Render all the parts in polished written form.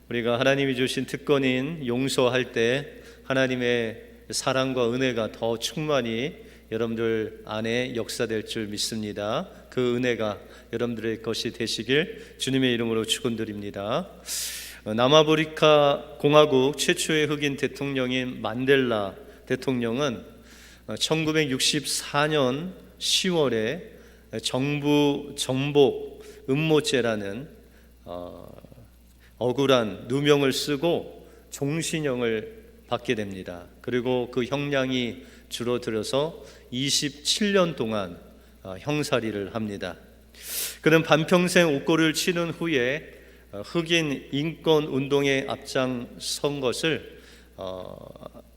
우리가 하나님이 주신 특권인 용서할 때 하나님의 사랑과 은혜가 더 충만히 여러분들 안에 역사될 줄 믿습니다. 그 은혜가 여러분들의 것이 되시길 주님의 이름으로 축원드립니다. 남아프리카 공화국 최초의 흑인 대통령인 만델라 대통령은 1964년 10월에 정부 정복 음모죄라는 억울한 누명을 쓰고 종신형을 받게 됩니다. 그리고 그 형량이 줄어들어서 27년 동안 형살이를 합니다. 그는 반평생 옥고를 치른 후에 흑인 인권 운동에 앞장선 것을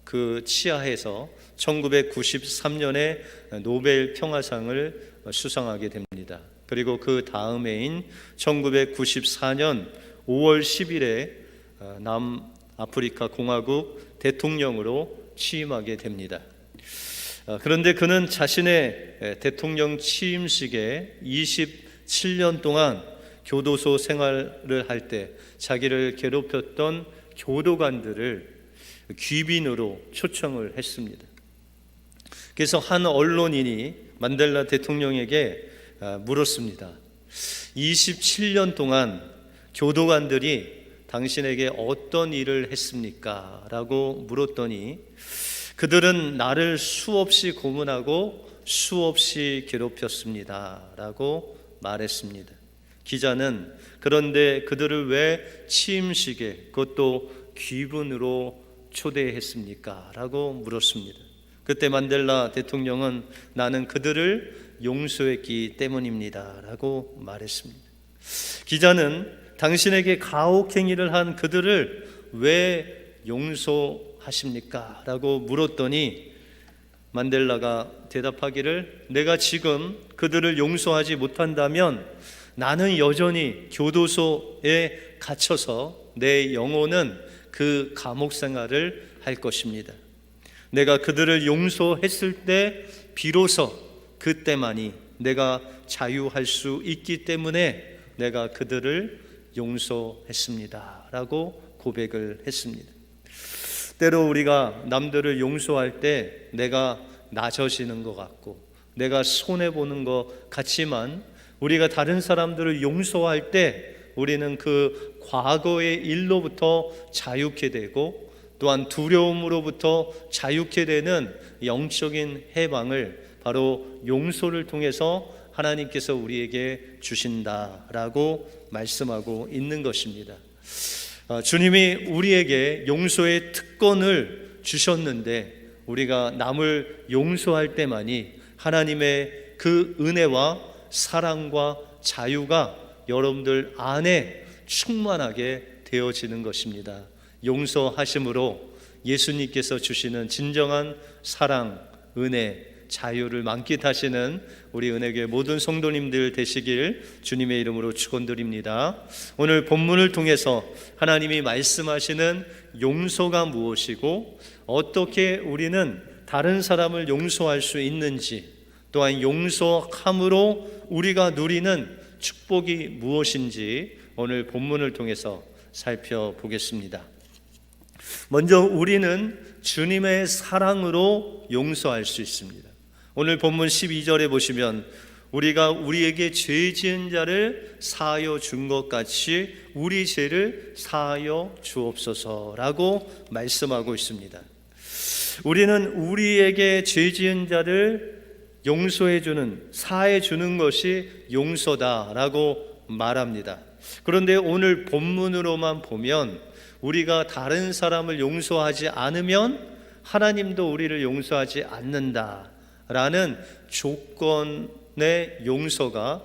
그 치하해서 1993년에 노벨 평화상을 수상하게 됩니다. 그리고 그 다음해인 1994년 5월 10일에 남아프리카 공화국 대통령으로 취임하게 됩니다. 그런데 그는 자신의 대통령 취임식에 27년 동안 교도소 생활을 할 때 자기를 괴롭혔던 교도관들을 귀빈으로 초청을 했습니다. 그래서 한 언론인이 만델라 대통령에게 물었습니다. 27년 동안 교도관들이 당신에게 어떤 일을 했습니까? 라고 물었더니 그들은 나를 수없이 고문하고 수없이 괴롭혔습니다 라고 말했습니다. 기자는 그런데 그들을 왜 취임식에 그것도 귀분으로 초대했습니까? 라고 물었습니다. 그때 만델라 대통령은 나는 그들을 용서했기 때문입니다 라고 말했습니다. 기자는 당신에게 가혹행위를 한 그들을 왜 용서하십니까? 라고 물었더니 만델라가 대답하기를 내가 지금 그들을 용서하지 못한다면 나는 여전히 교도소에 갇혀서 내 영혼은 그 감옥 생활을 할 것입니다. 내가 그들을 용서했을 때 비로소 그때만이 내가 자유할 수 있기 때문에 내가 그들을 용서했습니다 라고 고백을 했습니다. 때로 우리가 남들을 용서할 때 내가 낮아지는 것 같고 내가 손해보는 것 같지만 우리가 다른 사람들을 용서할 때 우리는 그 과거의 일로부터 자유케 되고 또한 두려움으로부터 자유케 되는 영적인 해방을 바로 용서를 통해서 하나님께서 우리에게 주신다라고 말씀하고 있는 것입니다. 주님이 우리에게 용서의 특권을 주셨는데 우리가 남을 용서할 때만이 하나님의 그 은혜와 사랑과 자유가 여러분들 안에 충만하게 되어지는 것입니다. 용서하심으로 예수님께서 주시는 진정한 사랑, 은혜, 자유를 만끽하시는 우리 은혜교회 모든 성도님들 되시길 주님의 이름으로 축원드립니다. 오늘 본문을 통해서 하나님이 말씀하시는 용서가 무엇이고 어떻게 우리는 다른 사람을 용서할 수 있는지, 또한 용서함으로 우리가 누리는 축복이 무엇인지 오늘 본문을 통해서 살펴보겠습니다. 먼저 우리는 주님의 사랑으로 용서할 수 있습니다. 오늘 본문 12절에 보시면 우리가 우리에게 죄 지은 자를 사하여 준 것 같이 우리 죄를 사하여 주옵소서라고 말씀하고 있습니다. 우리는 우리에게 죄 지은 자를 용서해 주는, 사해 주는 것이 용서다라고 말합니다. 그런데 오늘 본문으로만 보면 우리가 다른 사람을 용서하지 않으면 하나님도 우리를 용서하지 않는다라는 조건의 용서가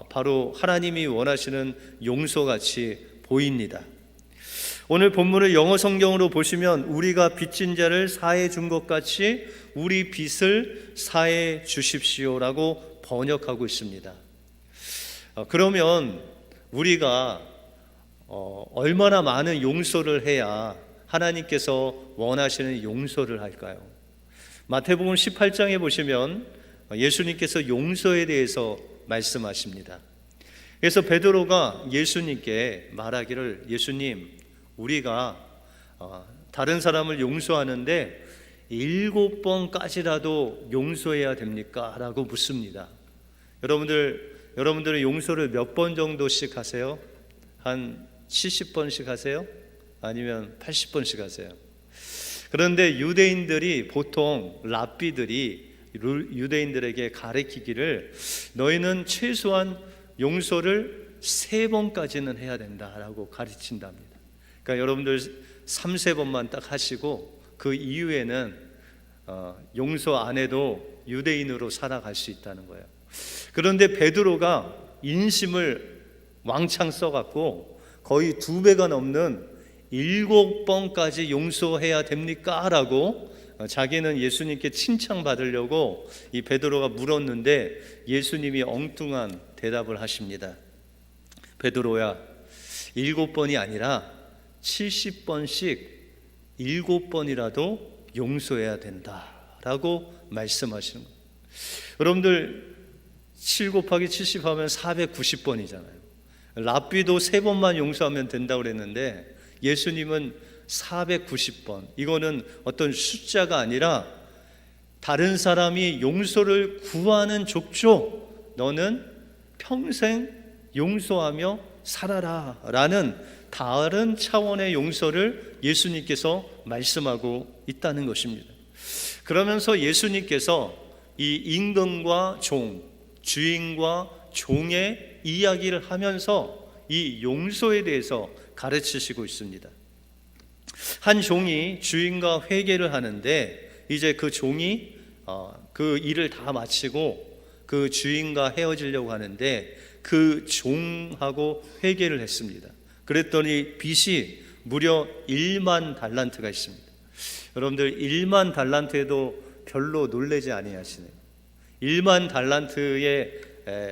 바로 하나님이 원하시는 용서같이 보입니다. 오늘 본문을 영어 성경으로 보시면 우리가 빚진 자를 사해 준 것 같이 우리 빚을 사해 주십시오라고 번역하고 있습니다. 그러면 우리가 얼마나 많은 용서를 해야 하나님께서 원하시는 용서를 할까요? 마태복음 18장에 보시면 예수님께서 용서에 대해서 말씀하십니다. 그래서 베드로가 예수님께 말하기를, 예수님, 우리가 다른 사람을 용서하는데 7번까지라도 용서해야 됩니까? 라고 묻습니다. 여러분들은 용서를 몇 번 정도씩 하세요? 한 70번씩 하세요? 아니면 80번씩 하세요? 그런데 유대인들이 보통 랍비들이 유대인들에게 가르치기를, 너희는 최소한 용서를 3번까지는 해야 된다라고 가르친답니다. 그러니까 여러분들 3-4번만 딱 하시고 그 이후에는 용서 안 해도 유대인으로 살아갈 수 있다는 거예요. 그런데 베드로가 인심을 왕창 써갖고 거의 2배가 넘는 7번까지 용서해야 됩니까? 라고 자기는 예수님께 칭찬받으려고 이 베드로가 물었는데, 예수님이 엉뚱한 대답을 하십니다. 베드로야, 7번이 아니라 70번씩 7번이라도 용서해야 된다라고 말씀하시는 거예요. 여러분들 7 곱하기 70 하면 490번이잖아요. 랍비도 3번만 용서하면 된다고 그랬는데 예수님은 490번. 이거는 어떤 숫자가 아니라 다른 사람이 용서를 구하는 족족 너는 평생 용서하며 살아라 라는 다른 차원의 용서를 예수님께서 말씀하고 있다는 것입니다. 그러면서 예수님께서 이 임금과 종, 주인과 종의 이야기를 하면서 이 용서에 대해서 가르치시고 있습니다. 한 종이 주인과 회개를 하는데 이제 그 종이 그 일을 다 마치고 그 주인과 헤어지려고 하는데 그 종하고 회개를 했습니다. 그랬더니 빚이 무려 1만 달란트가 있습니다. 여러분들 1만 달란트에도 별로 놀라지 아니하시네요. 1만 달란트의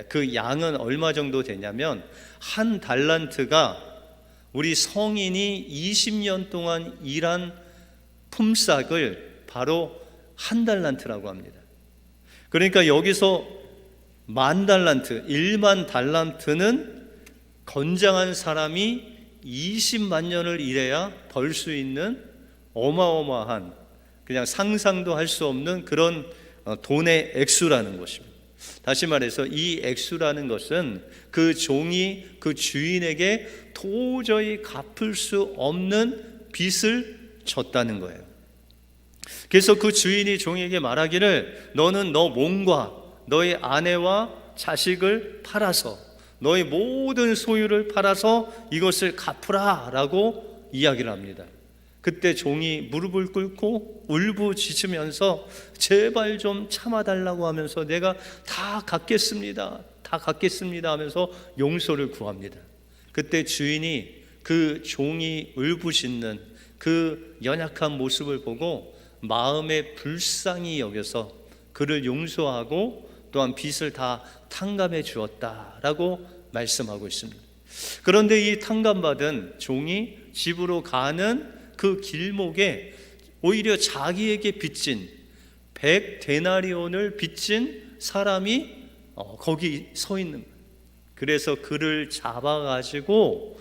그 양은 얼마 정도 되냐면, 한 달란트가 우리 성인이 20년 동안 일한 품삯을 바로 한 달란트라고 합니다. 그러니까 여기서 10,000달란트, 1만 달란트는 건장한 사람이 20만 년을 일해야 벌 수 있는 어마어마한, 그냥 상상도 할 수 없는 그런 돈의 액수라는 것입니다. 다시 말해서 이 액수라는 것은 그 종이 그 주인에게 도저히 갚을 수 없는 빚을 졌다는 거예요. 그래서 그 주인이 종에게 말하기를, 너는 너 몸과 너의 아내와 자식을 팔아서, 너의 모든 소유를 팔아서 이것을 갚으라 라고 이야기를 합니다. 그때 종이 무릎을 꿇고 울부짖으면서 제발 좀 참아달라고 하면서 내가 다 갚겠습니다 하면서 용서를 구합니다. 그때 주인이 그 종이 울부짖는 그 연약한 모습을 보고 마음에 불쌍히 여겨서 그를 용서하고 또한 빚을 다 탕감해 주었다라고 말씀하고 있습니다. 그런데 이 탕감받은 종이 집으로 가는 그 길목에 오히려 자기에게 빚진 100데나리온을 빚진 사람이 거기 서 있는 거예요. 그래서 그를 잡아가지고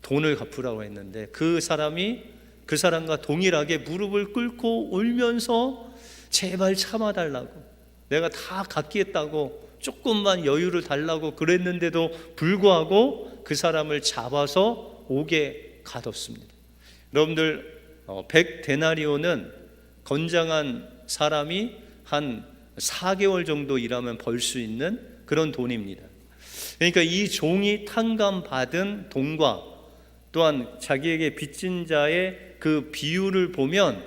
돈을 갚으라고 했는데 그 사람이 그 사람과 동일하게 무릎을 꿇고 울면서 제발 참아달라고, 내가 다 갚겠다고 조금만 여유를 달라고 그랬는데도 불구하고 그 사람을 잡아서 옥에 가뒀습니다. 여러분들 100데나리온은 건장한 사람이 한 4개월 정도 일하면 벌 수 있는 그런 돈입니다. 그러니까 이 종이 탕감받은 돈과 또한 자기에게 빚진 자의 그 비율을 보면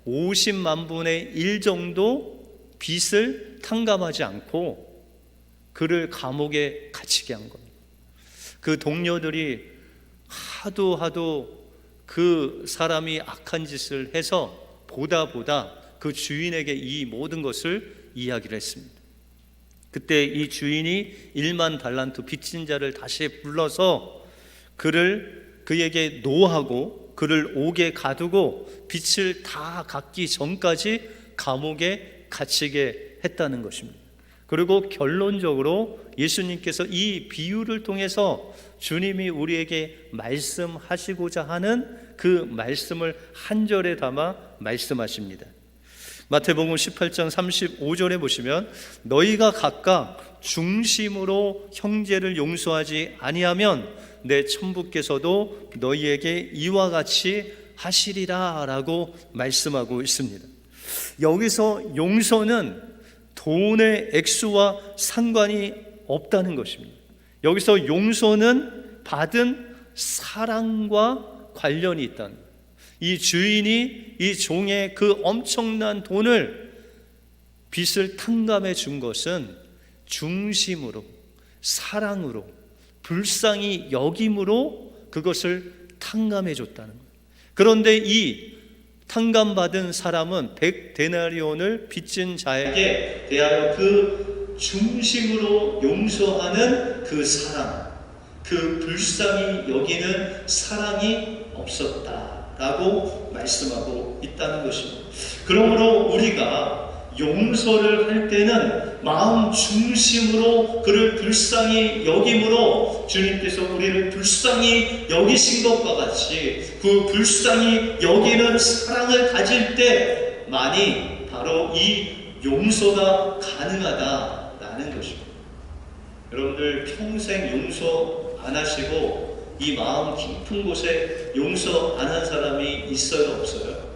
50만 분의 1 정도 빚을 탕감하지 않고 그를 감옥에 갇히게 한 겁니다. 그 동료들이 하도 그 사람이 악한 짓을 해서 보다 그 주인에게 이 모든 것을 이야기를 했습니다. 그때 이 주인이 1만 달란트 빚진 자를 다시 불러서 그에게 노하고 그를 옥에 가두고 빚을 다 갚기 전까지 감옥에 갇히게 했다는 것입니다. 그리고 결론적으로 예수님께서 이 비유를 통해서 주님이 우리에게 말씀하시고자 하는 그 말씀을 한 절에 담아 말씀하십니다. 마태복음 18장 35절에 보시면 너희가 각각 중심으로 형제를 용서하지 아니하면 내 천부께서도 너희에게 이와 같이 하시리라 라고 말씀하고 있습니다. 여기서 용서는 돈의 액수와 상관이 없다는 것입니다. 여기서 용서는 받은 사랑과 관련이 있다는 거예요. 이 주인이 이 종의 그 엄청난 돈을 빚을 탕감해 준 것은 중심으로, 사랑으로, 불쌍히 여김으로 그것을 탕감해 줬다는 거예요. 그런데 이 탕감받은 사람은 100데나리온을 빚진 자에게 대하여 그 중심으로 용서하는 그 사랑, 그 불쌍히 여기는 사랑이 없었다라고 말씀하고 있다는 것입니다. 그러므로 우리가 용서를 할 때는 마음 중심으로 그를 불쌍히 여김으로 주님께서 우리를 불쌍히 여기신 것과 같이 그 불쌍히 여기는 사랑을 가질 때만이 바로 이 용서가 가능하다라는 것입니다. 여러분들 평생 용서 안 하시고 이 마음 깊은 곳에 용서 안 한 사람이 있어요, 없어요?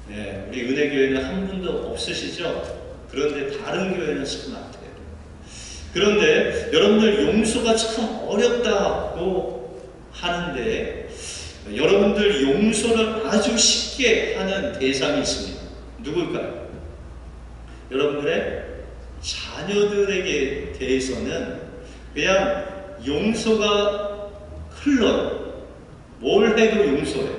네, 우리 은혜교회는 한 분도 없으시죠? 그런데 다른 교회는 참 많대요. 그런데 여러분들 용서가 참 어렵다고 하는데 여러분들 용서를 아주 쉽게 하는 대상이 있습니다. 누굴까요? 여러분들의 자녀들에게 대해서는 그냥 용서가 흘러요. 뭘 해도 용서해요.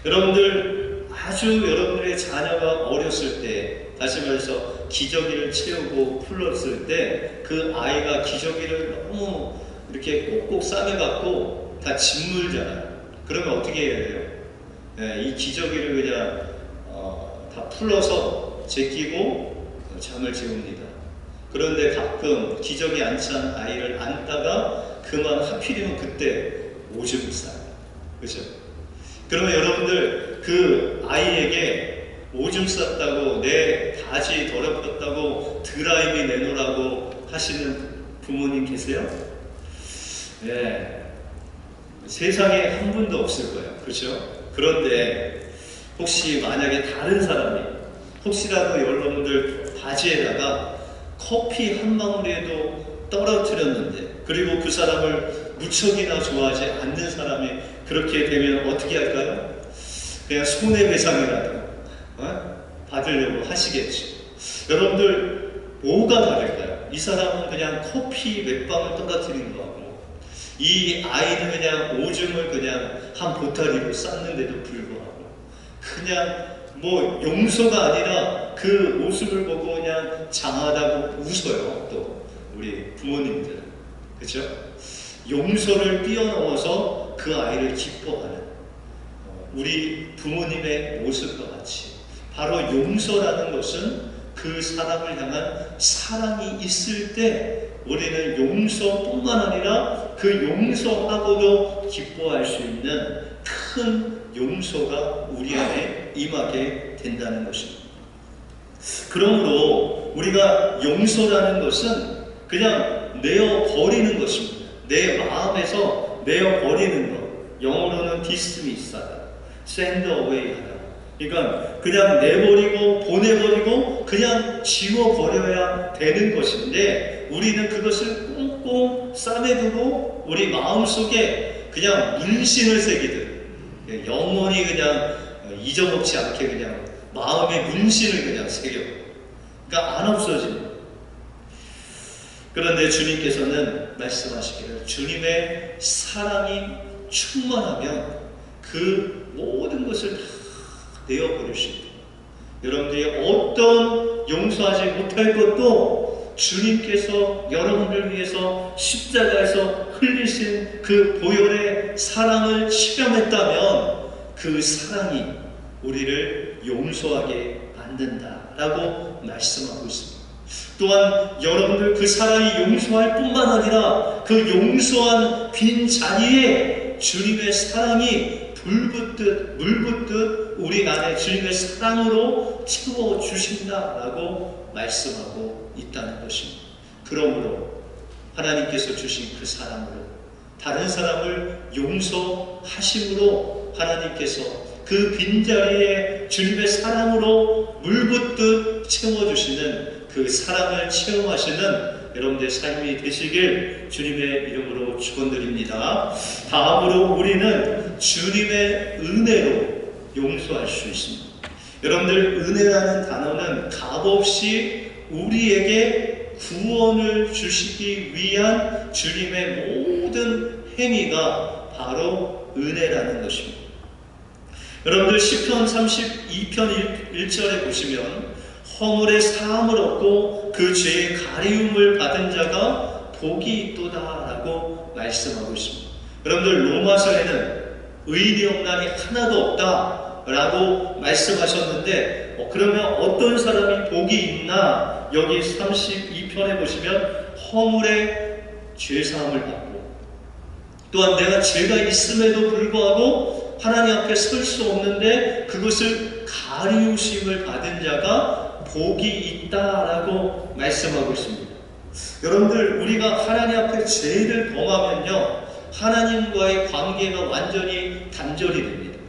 여러분들 아주 여러분들의 자녀가 어렸을 때, 다시 말해서 기저귀를 채우고 풀었을 때 그 아이가 기저귀를 너무 이렇게 꼭꼭 싸매갖고 다 짓물잖아요. 그러면 어떻게 해야 돼요? 네, 이 기저귀를 그냥 다 풀어서 제끼고 잠을 재웁니다. 그런데 가끔 기저귀 안 찬 아이를 안다가 그만 하필이면 그때 오줌을 싸요. 그렇죠? 그러면 여러분들 그 아이에게 오줌 쌌다고 내 바지 더럽혔다고 드라이기 내놓으라고 하시는 부모님 계세요? 네, 세상에 한 분도 없을 거예요. 그렇죠? 그런데 혹시 만약에 다른 사람이 혹시라도 여러분들 바지에다가 커피 한 방울이라도 떨어뜨렸는데 그리고 그 사람을 무척이나 좋아하지 않는 사람이 그렇게 되면 어떻게 할까요? 그냥 손해배상이라도 받으려고 하시겠죠. 여러분들 뭐가 다를까요? 이 사람은 그냥 커피 몇 방울 떨어뜨린 거하고 이 아이는 그냥 오줌을 그냥 한 보따리로 쌌는데도 불구하고 그냥 뭐 용서가 아니라 그 모습을 보고 그냥 장하다고 웃어요. 또 우리 부모님들은. 그렇죠? 용서를 뛰어넘어서 그 아이를 기뻐하는 우리 부모님의 모습과 같이 바로 용서라는 것은 그 사람을 향한 사랑이 있을 때 우리는 용서뿐만 아니라 그 용서하고도 기뻐할 수 있는 큰 용서가 우리 안에 임하게 된다는 것입니다. 그러므로 우리가 용서라는 것은 그냥 내어버리는 것입니다. 내 마음에서 내어버리는 것. 영어로는 dismiss하다, send away 하다. 그러니까 그냥 내버리고 보내버리고 그냥 지워버려야 되는 것인데 우리는 그것을 꽁꽁 싸매두고 우리 마음속에 그냥 문신을 새기듯 영원히 그냥 잊어먹지 않게 그냥 마음의 문신을 그냥 새겨. 그러니까 안 없어집니다. 그런데 주님께서는 말씀하시기를 주님의 사랑이 충만하면 그 모든 것을 다 내어버리십니다. 여러분들이 어떤 용서하지 못할 것도 주님께서 여러분들 위해서 십자가에서 흘리신 그 보혈의 사랑을 체험했다면 그 사랑이 우리를 용서하게 만든다라고 말씀하고 있습니다. 또한 여러분들 그 사랑이 용서할 뿐만 아니라 그 용서한 빈 자리에 주님의 사랑이 불붙듯 물붙듯 우리 안에 주님의 사랑으로 채워주신다라고 말씀하고 있다는 것입니다. 그러므로 하나님께서 주신 그 사랑으로 다른 사람을 용서하심으로 하나님께서 그 빈자리에 주님의 사랑으로 물붓듯 채워주시는 그 사랑을 체험하시는 여러분들의 삶이 되시길 주님의 이름으로 축원드립니다. 다음으로 우리는 주님의 은혜로 용서할 수 있습니다. 여러분들, 은혜라는 단어는 값없이 우리에게 구원을 주시기 위한 주님의 모든 행위가 바로 은혜라는 것입니다. 여러분들 시편 32편 1절에 보시면 허물의 사함을 얻고 그 죄의 가리움을 받은 자가 복이 있도다라고 말씀하고 있습니다. 여러분들, 로마서에는 의인이 없나니 하나도 없다라고 말씀하셨는데 그러면 어떤 사람이 복이 있나? 여기 32편에 보시면 허물의 죄사함을 받고 또한 내가 죄가 있음에도 불구하고 하나님 앞에 설 수 없는데 그것을 가리우심을 받은 자가 복이 있다라고 말씀하고 있습니다. 여러분들, 우리가 하나님 앞에 죄를 범하면요, 하나님과의 관계가 완전히 단절이 됩니다.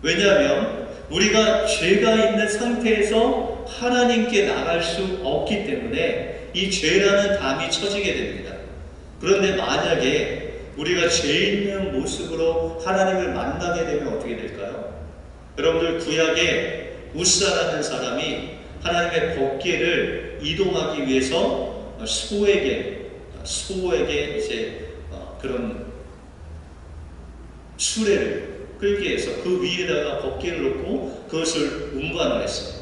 왜냐하면 우리가 죄가 있는 상태에서 하나님께 나갈 수 없기 때문에 이 죄라는 담이 쳐지게 됩니다. 그런데 만약에 우리가 죄 있는 모습으로 하나님을 만나게 되면 어떻게 될까요? 여러분들, 구약에 우사라는 사람이 하나님의 법궤를 이동하기 위해서 소에게 이제 그런 수레를 끌게 해서 그 위에다가 법궤를 놓고 그것을 운반을 했어요.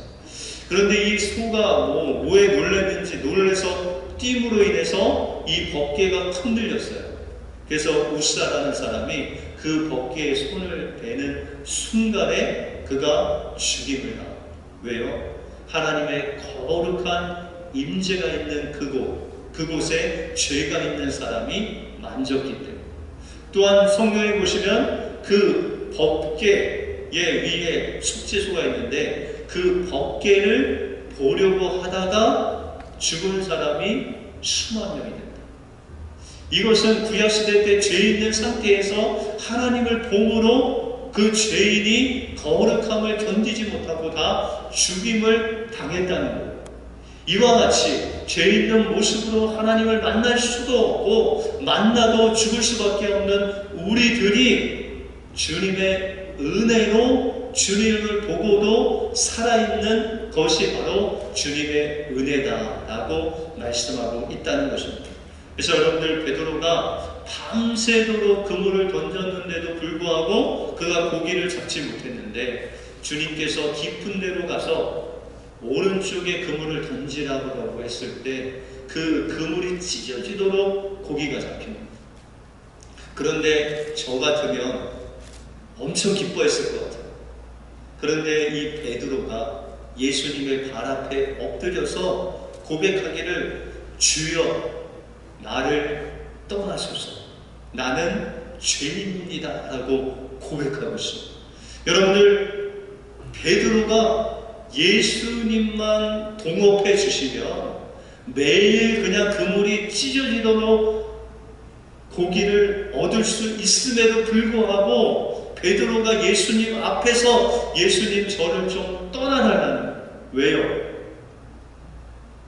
그런데 이 소가 뭐에 놀랐는지 놀라서 뜀으로 인해서 이 법궤가 흔들렸어요. 그래서 우사라는 사람이 그 법궤에 손을 대는 순간에 그가 죽임을 당합니다. 왜요? 하나님의 거룩한 임재가 있는 그곳에 죄가 있는 사람이 만졌기 때문에. 또한 성경에 보시면 그 법궤의 위에 속죄소가 있는데 그 법궤를 보려고 하다가 죽은 사람이 수만 명이 된다. 이것은 구약시대 때 죄 있는 상태에서 하나님을 보므로 그 죄인이 거룩함을 견디지 못하고 다 죽임을 당했다는 거예요. 이와 같이 죄 있는 모습으로 하나님을 만날 수도 없고 만나도 죽을 수밖에 없는 우리들이 주님의 은혜로 주님을 보고도 살아있는 것이 바로 주님의 은혜다라고 말씀하고 있다는 것입니다. 그래서 여러분들, 베드로가 밤새도록 그물을 던졌는데도 불구하고 그가 고기를 잡지 못했는데 주님께서 깊은 데로 가서 오른쪽에 그물을 던지라고 했을 때 그 그물이 찢어지도록 고기가 잡힙니다. 그런데 저 같으면 엄청 기뻐했을 것 같아요. 그런데 이 베드로가 예수님의 발 앞에 엎드려서 고백하기를, 주여 나를 떠나소서, 나는 죄인입니다 라고 고백하고 있습니다. 여러분들, 베드로가 예수님만 동업해 주시면 매일 그냥 그물이 찢어지도록 고기를 얻을 수 있음에도 불구하고 베드로가 예수님 앞에서 예수님 저를 좀 떠나달라는, 왜요?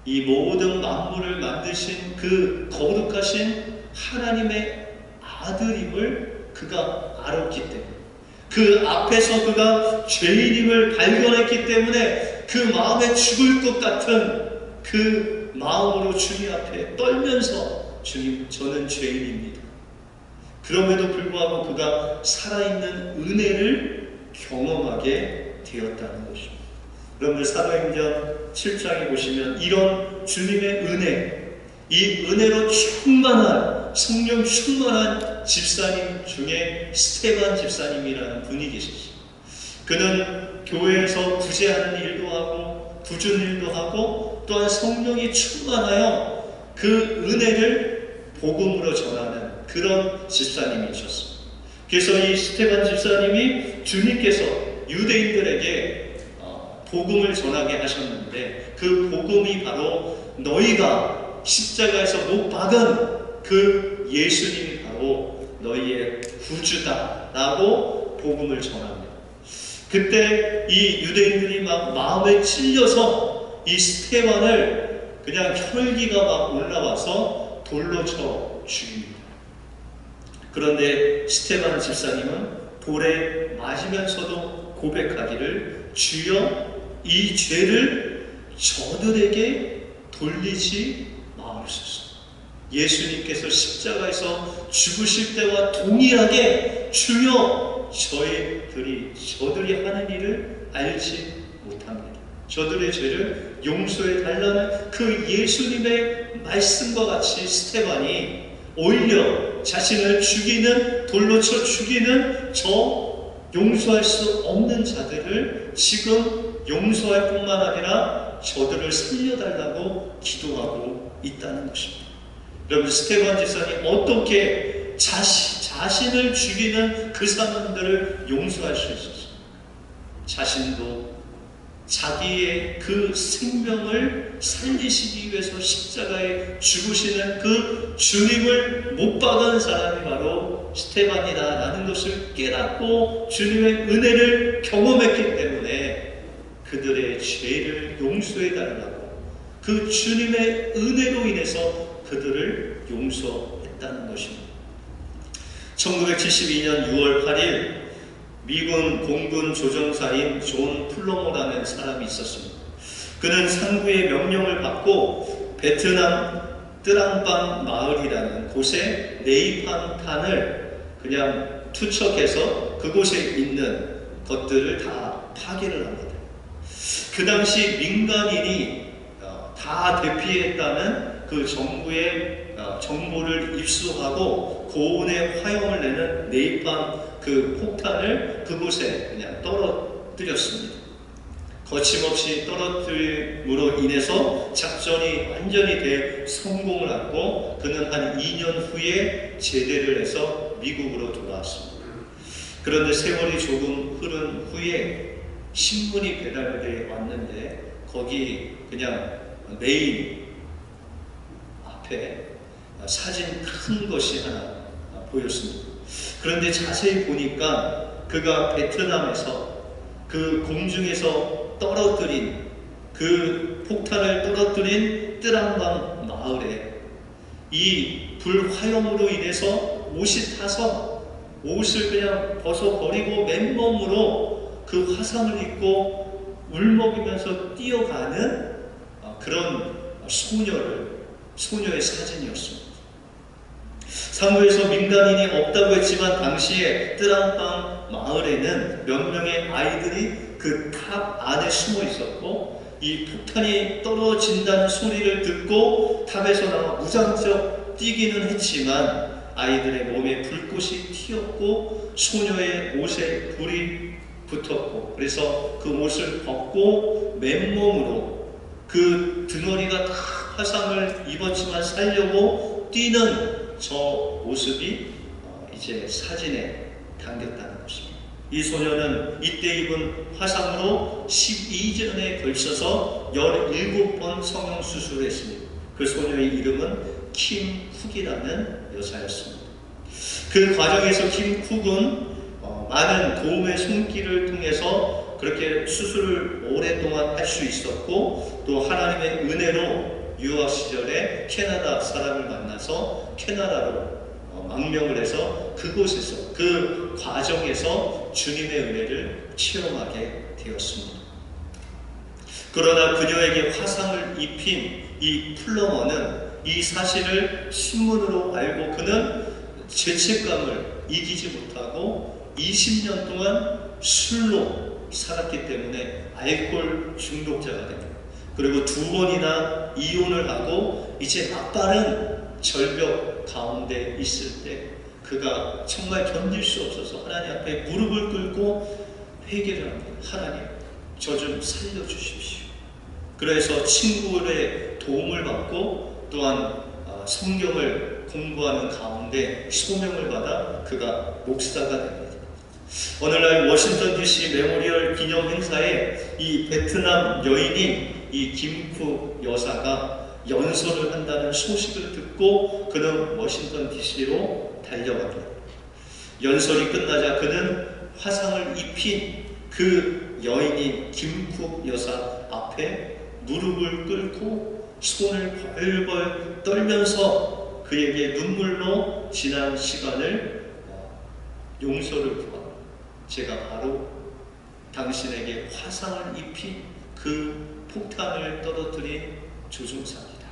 이 모든 만물을 만드신 그 거룩하신 하나님의 아들임을 그가 알았기 때문에, 그 앞에서 그가 죄인임을 발견했기 때문에 그 마음에 죽을 것 같은 그 마음으로 주님 앞에 떨면서, 주님 저는 죄인입니다. 그럼에도 불구하고 그가 살아있는 은혜를 경험하게 되었다는 것입니다. 여러분들, 사도행전 7장에 보시면 이런 주님의 은혜, 이 은혜로 충만한, 성령 충만한 집사님 중에 스테반 집사님이라는 분이 계십니다. 그는 교회에서 구제하는 일도 하고 구준 일도 하고 또한 성령이 충만하여 그 은혜를 복음으로 전하는 그런 집사님이셨습니다. 그래서 이 스테반 집사님이 주님께서 유대인들에게 복음을 전하게 하셨는데, 그 복음이 바로 너희가 십자가에서 못 박은 그 예수님이 바로 너희의 구주다라고 복음을 전합니다. 그때 이 유대인들이 막 마음에 찔려서 이 스테반을 그냥 혈기가 막 올라와서 돌로 쳐 죽입니다. 그런데 스테반 집사님은 돌에 맞으면서도 고백하기를, 주여 이 죄를 저들에게 돌리지 마옵소서. 예수님께서 십자가에서 죽으실 때와 동일하게 주여 저들이 하는 일을 알지 못합니다. 저들의 죄를 용서해 달라는 그 예수님의 말씀과 같이 스테반이 오히려 자신을 죽이는, 돌로 쳐 죽이는 저 용서할 수 없는 자들을 지금 용서할 뿐만 아니라 저들을 살려달라고 기도하고 있다는 것입니다. 여러분, 스테반 집사님 어떻게 자신을 죽이는 그 사람들을 용서할 수 있었어요? 자신도 자기의 그 생명을 살리시기 위해서 십자가에 죽으시는 그 주님을 못 박은 사람이 바로 스테반이다라는 것을 깨닫고 주님의 은혜를 경험했기 때문에 그들의 죄를 용서해 달라고, 그 주님의 은혜로 인해서 그들을 용서했다는 것입니다. 1972년 6월 8일 미군 공군 조정사인 존 플로모라는 사람이 있었습니다. 그는 상부의 명령을 받고 베트남 뜨랑방 마을이라는 곳에 네이팜탄을 그냥 투척해서 그곳에 있는 것들을 다 파괴를 합니다. 그 당시 민간인이 다 대피했다는 그 정부의 정보를 입수하고 고온의 화염을 내는 네이팜 그 폭탄을 그곳에 그냥 떨어뜨렸습니다. 거침없이 떨어뜨림으로 인해서 작전이 완전히 성공을 하고 그는 한 2년 후에 제대를 해서 미국으로 돌아왔습니다. 그런데 세월이 조금 흐른 후에 신문이 배달돼 왔는데 거기 그냥 메인 앞에 사진 큰 것이 하나 보였습니다. 그런데 자세히 보니까 그가 베트남에서 그 공중에서 떨어뜨린 그 폭탄을 떨어뜨린 뜨랑방 마을에 이 불화염으로 인해서 옷이 타서 옷을 그냥 벗어버리고 맨몸으로 그 화상을 입고 울먹이면서 뛰어가는 그런 소녀의 사진이었습니다. 상부에서 민간인이 없다고 했지만 당시에 뜨랑방 마을에는 몇 명의 아이들이 그 탑 안에 숨어 있었고, 이 폭탄이 떨어진다는 소리를 듣고 탑에서 나와 무장적 뛰기는 했지만 아이들의 몸에 불꽃이 튀었고 소녀의 옷에 불이 붙었고, 그래서 그 옷을 벗고 맨몸으로 그 등허리가 다 화상을 입었지만 살려고 뛰는 저 모습이 이제 사진에 담겼다는 것입니다. 이 소녀는 이때 입은 화상으로 12년에 걸쳐서 17번 성형수술을 했습니다. 그 소녀의 이름은 킴쿡이라는 여자였습니다. 그 과정에서 킴쿡은 많은 도움의 손길을 통해서 그렇게 수술을 오랫동안 할 수 있었고, 또 하나님의 은혜로 유학 시절에 캐나다 사람을 만나서 캐나다로 망명을 해서 그곳에서 그 과정에서 주님의 은혜를 체험하게 되었습니다. 그러나 그녀에게 화상을 입힌 이 플러머는 이 사실을 신문으로 알고 그는 죄책감을 이기지 못하고 20년 동안 술로 살았기 때문에 알코올 중독자가 됩니다. 그리고 2번이나 이혼을 하고 이제 막바른 절벽 가운데 있을 때 그가 정말 견딜 수 없어서 하나님 앞에 무릎을 꿇고 회개를 합니다. 하나님, 저 좀 살려주십시오. 그래서 친구의 도움을 받고 또한 성경을 공부하는 가운데 소명을 받아 그가 목사가 됩니다. 오늘날 워싱턴 DC 메모리얼 기념 행사에 이 베트남 여인인 이 김쿡 여사가 연설을 한다는 소식을 듣고 그는 워싱턴 DC로 달려갑니다. 연설이 끝나자 그는 화상을 입힌 그 여인인 김쿡 여사 앞에 무릎을 꿇고 손을 벌벌 떨면서 그에게 눈물로 지난 시간을 용서를 구합니다. 제가 바로 당신에게 화상을 입힌 그 폭탄을 떨어뜨린 조종사입니다.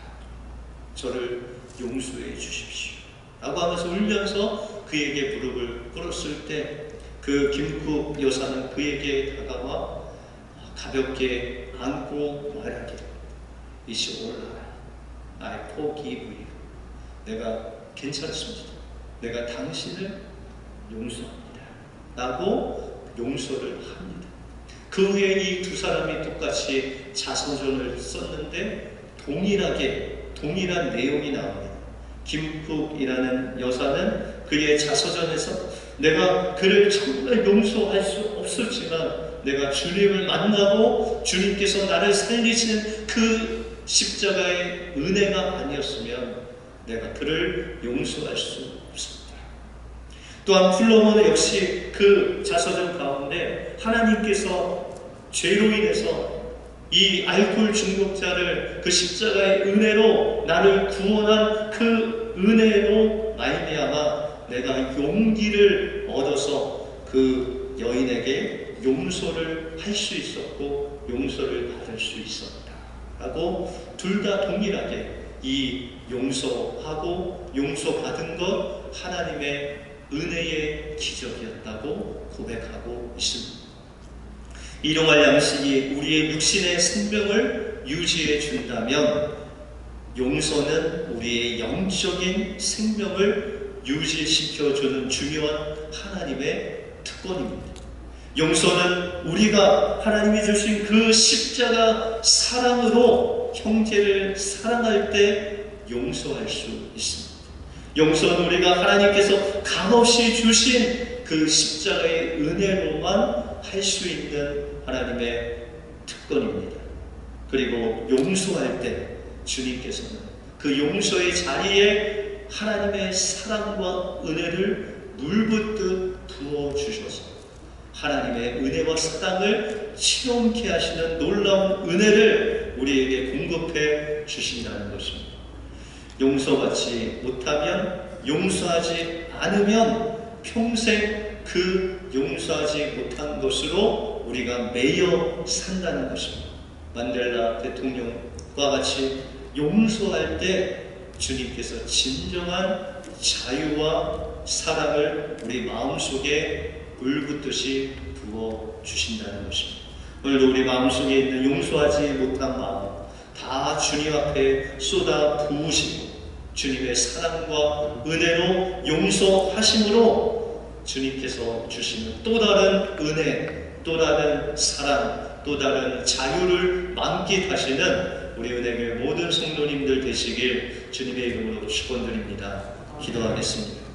저를 용서해 주십시오. 라고 하면서 울면서 그에게 무릎을 꿇었을 때 그 김쿡 여사는 그에게 다가와 가볍게 안고 말하기를 It's all right. I forgive you. 내가 괜찮습니다. 내가 당신을 용서합니다. 라고 용서를 합니다. 그 후에 이 두 사람이 똑같이 자서전을 썼는데 동일한 내용이 나옵니다. 김쿡이라는 여사는 그의 자서전에서 내가 그를 정말 용서할 수 없었지만 내가 주님을 만나고 주님께서 나를 살리신 그 십자가의 은혜가 아니었으면 내가 그를 용서할 수 없었다. 또한 플로머는 역시 그 자서전 가운데 하나님께서 죄로 인해서 이 알코올 중독자를 그 십자가의 은혜로 나를 구원한 그 은혜로 말미암아 내가 용기를 얻어서 그 여인에게 용서를 할 수 있었고 용서를 받을 수 있었다 라고 둘 다 동일하게 이 용서하고 용서받은 것 하나님의 은혜의 기적이었다고 고백하고 있습니다. 일용할 양식이 우리의 육신의 생명을 유지해 준다면 용서는 우리의 영적인 생명을 유지시켜주는 중요한 하나님의 특권입니다. 용서는 우리가 하나님이 주신 그 십자가 사랑으로 형제를 사랑할 때 용서할 수 있습니다. 용서는 우리가 하나님께서 값없이 주신 그 십자가의 은혜로만 할 수 있는 하나님의 특권입니다. 그리고 용서할 때 주님께서는 그 용서의 자리에 하나님의 사랑과 은혜를 물붓듯 부어주셔서 하나님의 은혜와 사랑을 체험케 하시는 놀라운 은혜를 우리에게 공급해 주신다는 것입니다. 용서받지 못하면, 용서하지 않으면 평생 그 용서하지 못한 것으로 우리가 매여 산다는 것입니다. 만델라 대통령과 같이 용서할 때 주님께서 진정한 자유와 사랑을 우리 마음속에 물붓듯이 부어주신다는 것입니다. 오늘도 우리 마음속에 있는 용서하지 못한 마음 다 주님 앞에 쏟아 부으시고 주님의 사랑과 은혜로 용서하심으로 주님께서 주시는 또 다른 은혜, 또 다른 사랑, 또 다른 자유를 만끽하시는 우리 은혜교회 모든 성도님들 되시길 주님의 이름으로 축원드립니다. 기도하겠습니다.